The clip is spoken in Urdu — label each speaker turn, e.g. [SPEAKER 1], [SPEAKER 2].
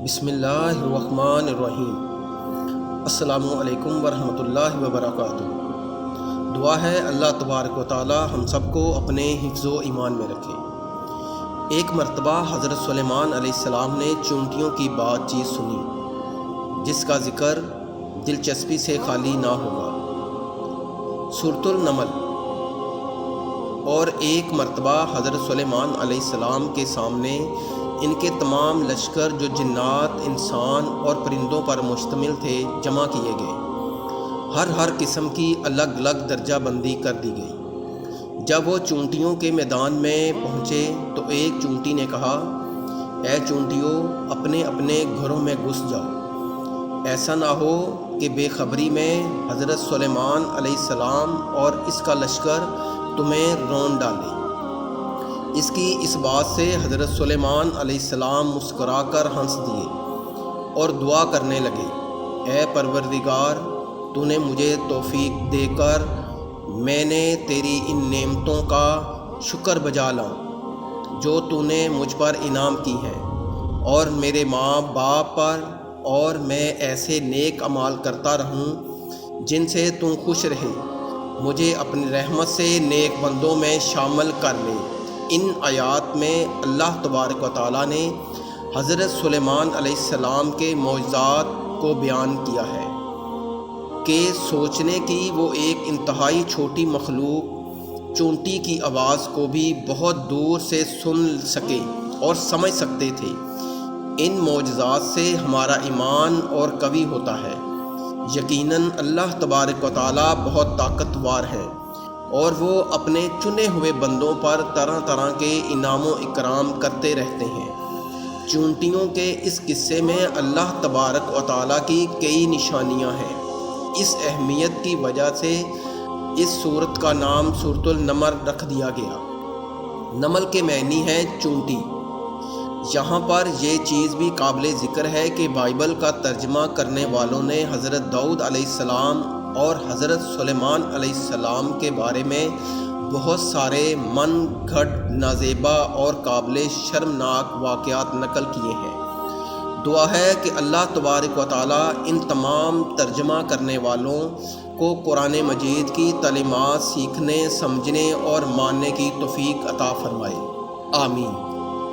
[SPEAKER 1] بسم اللہ الرحمن الرحیم۔ السلام علیکم ورحمۃ اللہ وبرکاتہ۔ دعا ہے اللہ تبارک و تعالی ہم سب کو اپنے حفظ و ایمان میں رکھے۔ ایک مرتبہ حضرت سلیمان علیہ السلام نے چونٹیوں کی بات چیت سنی جس کا ذکر دلچسپی سے خالی نہ ہوگا۔ سورۃ النمل۔ اور ایک مرتبہ حضرت سلیمان علیہ السلام کے سامنے ان کے تمام لشکر جو جنات، انسان اور پرندوں پر مشتمل تھے جمع کیے گئے۔ ہر قسم کی الگ الگ درجہ بندی کر دی گئی۔ جب وہ چونٹیوں کے میدان میں پہنچے تو ایک چونٹی نے کہا، اے چونٹیوں، اپنے اپنے گھروں میں گھس جاؤ، ایسا نہ ہو کہ بے خبری میں حضرت سلیمان علیہ السلام اور اس کا لشکر تمہیں رون ڈالے۔ اس کی اس بات سے حضرت سلیمان علیہ السلام مسکرا کر ہنس دیے اور دعا کرنے لگے، اے پروردگار، تو نے مجھے توفیق دے کر میں نے تیری ان نعمتوں کا شکر بجا لاؤں جو تو نے مجھ پر انعام کی ہیں، اور میرے ماں باپ پر، اور میں ایسے نیک اعمال کرتا رہوں جن سے تو خوش رہے۔ مجھے اپنی رحمت سے نیک بندوں میں شامل کر لے۔ ان آیات میں اللہ تبارک و تعالیٰ نے حضرت سلیمان علیہ السلام کے معجزات کو بیان کیا ہے کہ سوچنے کی وہ ایک انتہائی چھوٹی مخلوق چونٹی کی آواز کو بھی بہت دور سے سن سکے اور سمجھ سکتے تھے۔ ان معجزات سے ہمارا ایمان اور قوی ہوتا ہے۔ یقیناً اللہ تبارک و تعالیٰ بہت طاقتور ہے اور وہ اپنے چنے ہوئے بندوں پر طرح طرح کے انعام و اکرام کرتے رہتے ہیں۔ چونٹیوں کے اس قصے میں اللہ تبارک و تعالیٰ کی کئی نشانیاں ہیں۔ اس اہمیت کی وجہ سے اس سورت کا نام سورۃ النمل رکھ دیا گیا۔ نمل کے معنی ہے چونٹی۔ یہاں پر یہ چیز بھی قابل ذکر ہے کہ بائبل کا ترجمہ کرنے والوں نے حضرت داؤد علیہ السلام اور حضرت سلیمان علیہ السلام کے بارے میں بہت سارے من گھڑت، نازیبا اور قابل شرمناک واقعات نقل کیے ہیں۔ دعا ہے کہ اللہ تبارک و تعالیٰ ان تمام ترجمہ کرنے والوں کو قرآن مجید کی تعلیمات سیکھنے، سمجھنے اور ماننے کی توفیق عطا فرمائے۔ آمین۔